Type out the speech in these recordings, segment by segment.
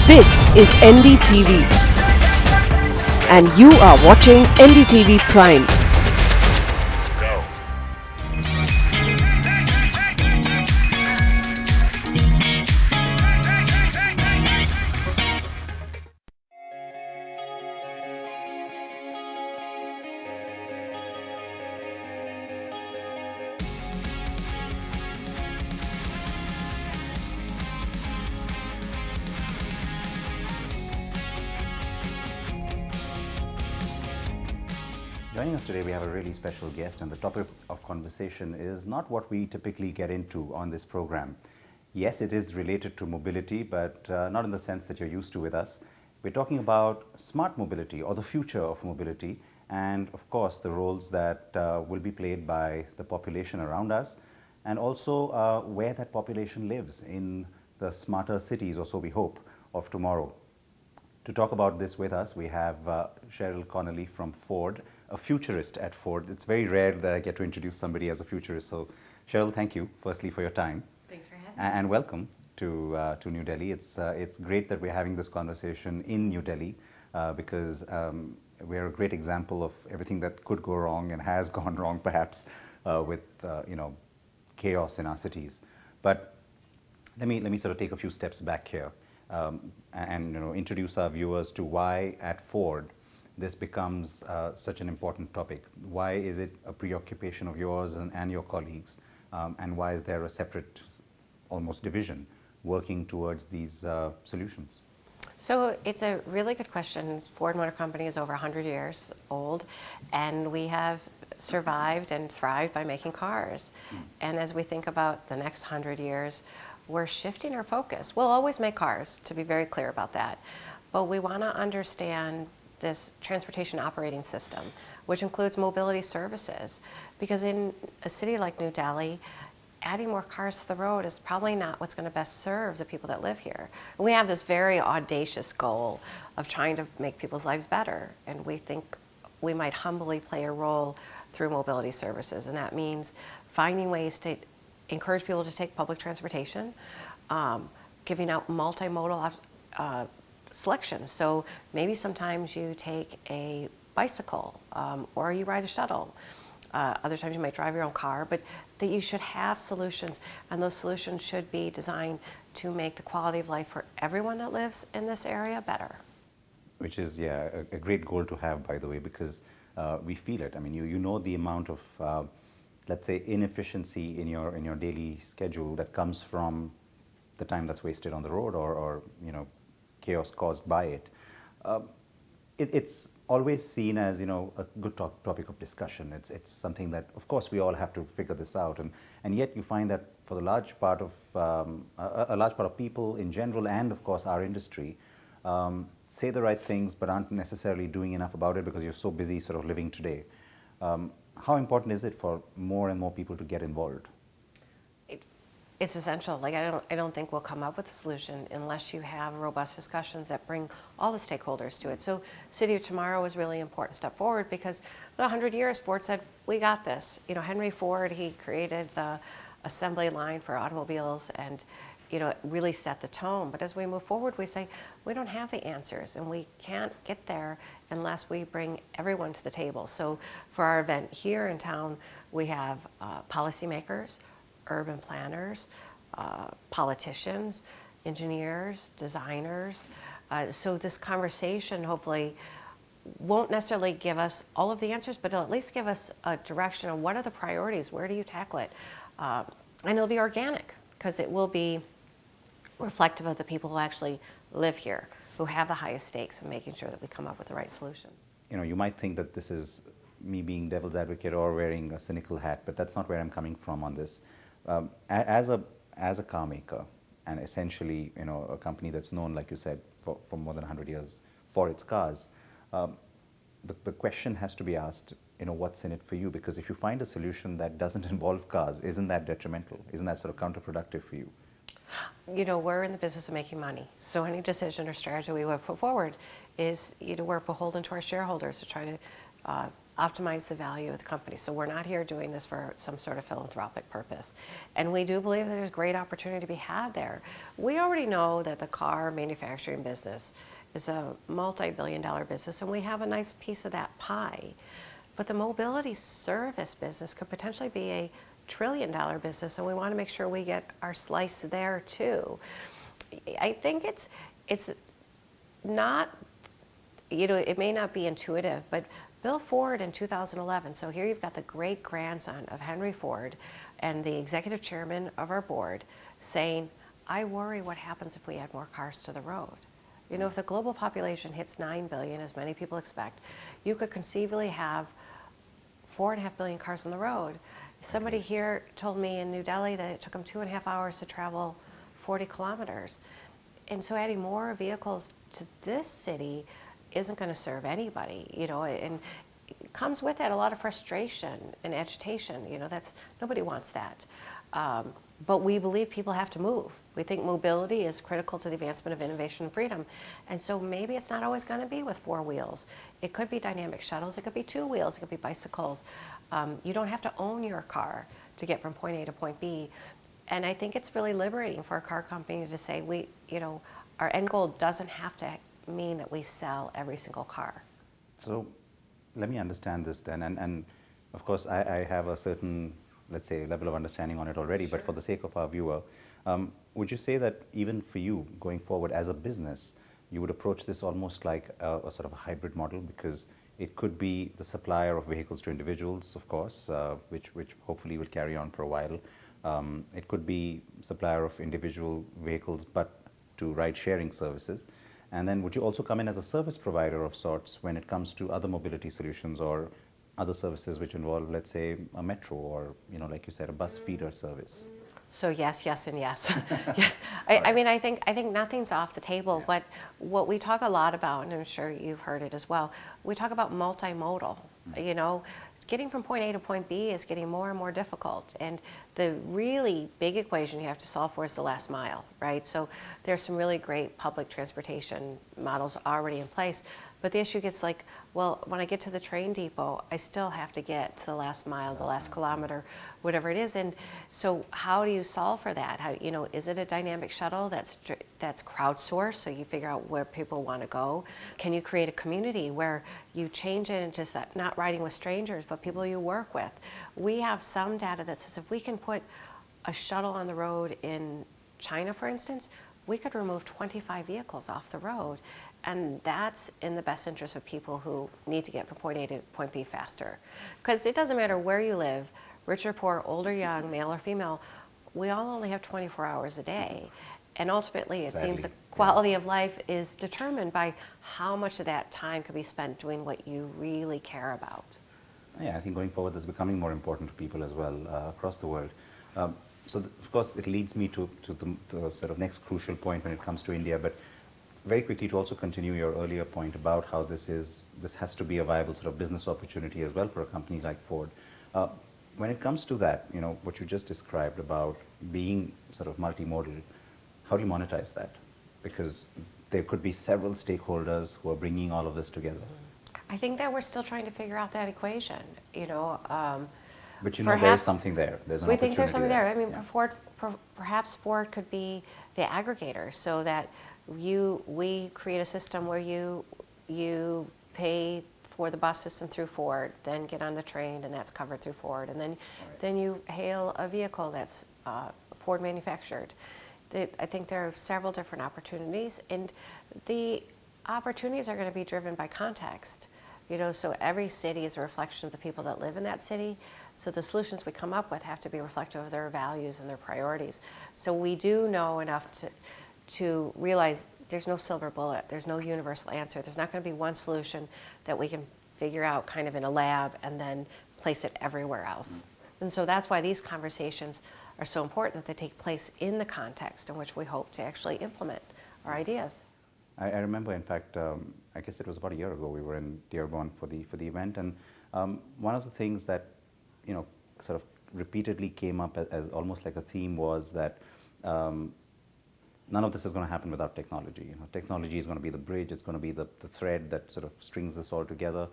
This is NDTV and you are watching NDTV Prime. Joining us today, we have a really special guest, and the topic of conversation is not what we typically get into on this program. Yes, it is related to mobility, but not in the sense that you're used to with us. We're talking about smart mobility or the future of mobility, and of course the roles that will be played by the population around us, and also where that population lives in the smarter cities, or so we hope, of tomorrow. To talk about this with us, we have Sheryl Connelly from Ford, a futurist at Ford. It's very rare that I get to introduce somebody as a futurist. So, Sheryl, thank you, firstly, for your time. Thanks for having me. And welcome to New Delhi. It's great that we're having this conversation in New Delhi because we're a great example of everything that could go wrong and has gone wrong, perhaps, with chaos in our cities. But let me sort of take a few steps back here. And introduce our viewers to why at Ford this becomes such an important topic. Why is it a preoccupation of yours and your colleagues, and why is there a separate, almost division, working towards these solutions? So it's a really good question. Ford Motor Company is over 100 years old, and we have survived and thrived by making cars. And as we think about the next 100 years, we're shifting our focus. We'll always make cars, to be very clear about that, but we want to understand this transportation operating system, which includes mobility services, because in a city like New Delhi, adding more cars to the road is probably not what's going to best serve the people that live here. And we have this very audacious goal of trying to make people's lives better, and we think we might humbly play a role through mobility services, and that means finding ways to encourage people to take public transportation, giving out multimodal selection. So maybe sometimes you take a bicycle or you ride a shuttle. Other times you might drive your own car, but that you should have solutions, and those solutions should be designed to make the quality of life for everyone that lives in this area better. Which is, yeah, a great goal to have, by the way, because we feel it. I mean, you know the amount of let's say inefficiency in your daily schedule that comes from the time that's wasted on the road or chaos caused by it. It's always seen as a good topic of discussion. It's something that, of course, we all have to figure this out, and yet you find that for the large part of a large part of people in general, and of course our industry, say the right things but aren't necessarily doing enough about it because you're so busy sort of living today. How important is it for more and more people to get involved? It's essential. Like I don't think we'll come up with a solution unless you have robust discussions that bring all the stakeholders to it. So City of Tomorrow was really an important step forward because for 100 years Ford said, we got this. Henry Ford, he created the assembly line for automobiles and it really set the tone. But as we move forward, we say, we don't have the answers and we can't get there unless we bring everyone to the table. So for our event here in town, we have policymakers, urban planners, politicians, engineers, designers. So this conversation hopefully won't necessarily give us all of the answers, but it'll at least give us a direction on what are the priorities, where do you tackle it? And it'll be organic because it will be reflective of the people who actually live here, who have the highest stakes, and making sure that we come up with the right solutions. You might think that this is me being devil's advocate or wearing a cynical hat, but that's not where I'm coming from on this. As a car maker, and essentially a company that's known, like you said, for more than 100 years for its cars, the question has to be asked, what's in it for you? Because if you find a solution that doesn't involve cars, isn't that detrimental? Isn't that sort of counterproductive for you? We're in the business of making money. So any decision or strategy we would put forward is, we're beholden to our shareholders to try to optimize the value of the company. So we're not here doing this for some sort of philanthropic purpose. And we do believe that there's great opportunity to be had there. We already know that the car manufacturing business is a multi-billion-dollar business, and we have a nice piece of that pie. But the mobility service business could potentially be a trillion-dollar business, and we want to make sure we get our slice there too. I think it's not, it may not be intuitive, but Bill Ford in 2011, so here you've got the great-grandson of Henry Ford and the executive chairman of our board saying, I worry what happens if we add more cars to the road. If the global population hits 9 billion, as many people expect, you could conceivably have 4.5 billion cars on the road. Somebody here told me in New Delhi that it took them 2.5 hours to travel 40 kilometers. And so adding more vehicles to this city isn't going to serve anybody, and it comes with that a lot of frustration and agitation. Nobody wants that. But we believe people have to move. We think mobility is critical to the advancement of innovation and freedom. And so maybe it's not always going to be with 4 wheels. It could be dynamic shuttles. It could be 2 wheels. It could be bicycles. You don't have to own your car to get from point A to point B. And I think it's really liberating for a car company to say, our end goal doesn't have to mean that we sell every single car. So let me understand this then. And of course, I have a certain, let's say, level of understanding on it already, sure. But for the sake of our viewer, would you say that even for you going forward as a business, you would approach this almost like a sort of a hybrid model, because it could be the supplier of vehicles to individuals, of course, which hopefully will carry on for a while. It could be supplier of individual vehicles, but to ride-sharing services. And then would you also come in as a service provider of sorts when it comes to other mobility solutions or other services which involve, let's say, a metro or, like you said, a bus feeder service? So yes, yes, and yes. Yes. I mean, I think nothing's off the table, but what we talk a lot about, and I'm sure you've heard it as well, we talk about multimodal. Getting from point A to point B is getting more and more difficult. And the really big equation you have to solve for is the last mile, right? So there's some really great public transportation models already in place. But the issue gets like, well, when I get to the train depot, I still have to get to the last mile, the last kilometer, whatever it is. And so how do you solve for that? Is it a dynamic shuttle that's crowdsourced, so you figure out where people want to go? Can you create a community where you change it into not riding with strangers, but people you work with? We have some data that says if we can put a shuttle on the road in China, for instance, we could remove 25 vehicles off the road. And that's in the best interest of people who need to get from point A to point B faster. Because it doesn't matter where you live, rich or poor, old or young, male or female, we all only have 24 hours a day. And ultimately, it seems the quality of life is determined by how much of that time can be spent doing what you really care about. Yeah, I think going forward, that's becoming more important to people as well across the world. Of course, it leads me to the sort of next crucial point when it comes to India. But very quickly, to also continue your earlier point about how this has to be a viable sort of business opportunity as well for a company like Ford. When it comes to that, what you just described about being sort of multimodal, how do you monetize that? Because there could be several stakeholders who are bringing all of this together. I think that we're still trying to figure out that equation, But there's something there. There's an opportunity. We think there's something there. I mean, yeah. perhaps Ford could be the aggregator, so that we create a system where you pay for the bus system through Ford, then get on the train, and that's covered through Ford, and then you hail a vehicle that's Ford manufactured. I think there are several different opportunities, and the opportunities are going to be driven by context. So every city is a reflection of the people that live in that city. So the solutions we come up with have to be reflective of their values and their priorities. So we do know enough to realize there's no silver bullet. There's no universal answer. There's not going to be one solution that we can figure out kind of in a lab and then place it everywhere else. And so that's why these conversations are so important, that they take place in the context in which we hope to actually implement our ideas. I remember, in fact, I guess it was about a year ago, we were in Dearborn for the event, and one of the things that sort of repeatedly came up as almost like a theme was that none of this is going to happen without technology. Technology is going to be the bridge. It's going to be the thread that sort of strings this all together.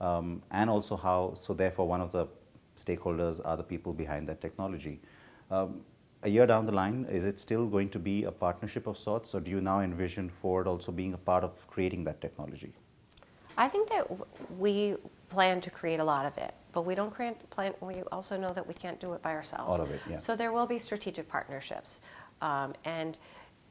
and also how, so therefore one of the stakeholders are the people behind that technology. A year down the line, is it still going to be a partnership of sorts, or do you now envision Ford also being a part of creating that technology? I think that we plan to create a lot of it, but we don't plan. We also know that we can't do it by ourselves. All of it, yeah. So there will be strategic partnerships, and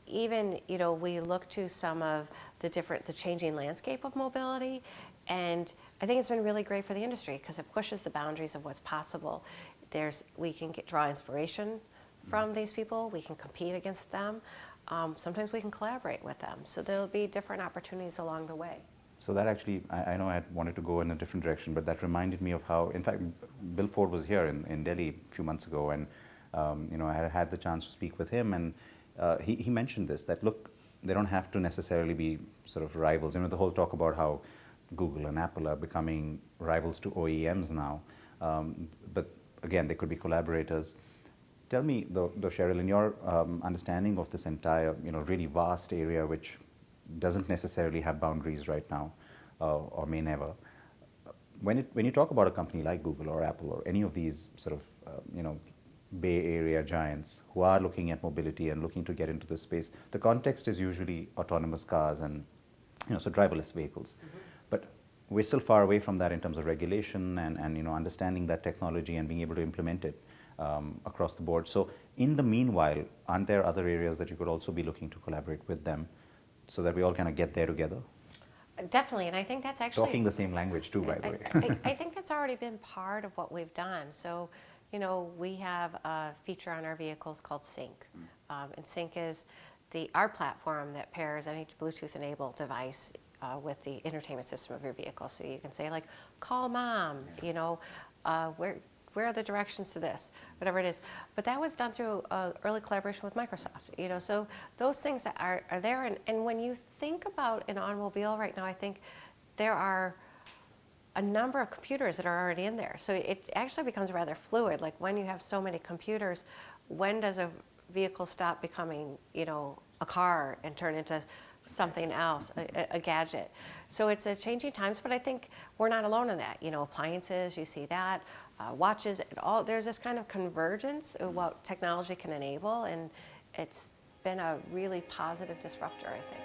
even we look to some of the changing landscape of mobility, and I think it's been really great for the industry because it pushes the boundaries of what's possible. We can draw inspiration from these people. We can compete against them. Sometimes we can collaborate with them. So there'll be different opportunities along the way. So that actually, I know I had wanted to go in a different direction, but that reminded me of how, in fact, Bill Ford was here in Delhi a few months ago, and I had the chance to speak with him, and he mentioned this, that look, they don't have to necessarily be sort of rivals. The whole talk about how Google and Apple are becoming rivals to OEMs now, but again, they could be collaborators. Tell me, though, Sheryl, in your understanding of this entire, really vast area, which doesn't necessarily have boundaries right now, or may never. When you talk about a company like Google or Apple or any of these sort of, Bay Area giants who are looking at mobility and looking to get into this space, the context is usually autonomous cars and, so driverless vehicles. Mm-hmm. But we're still far away from that in terms of regulation and understanding that technology and being able to implement it across the board. So in the meanwhile, aren't there other areas that you could also be looking to collaborate with them so that we all kind of get there together? Definitely, and I think that's actually... Talking the same language too, by the way. I think that's already been part of what we've done. So, we have a feature on our vehicles called Sync. And Sync is our platform that pairs any Bluetooth-enabled device with the entertainment system of your vehicle. So you can say, like, call mom, where are the directions to this, whatever it is. But that was done through early collaboration with Microsoft, so those things that are there. And when you think about an automobile right now, I think there are a number of computers that are already in there. So it actually becomes rather fluid. Like when you have so many computers, when does a vehicle stop becoming, a car and turn into something else, a gadget? So it's a changing times, but I think we're not alone in that. Appliances, you see that, watches, there's this kind of convergence of what technology can enable, and it's been a really positive disruptor, I think.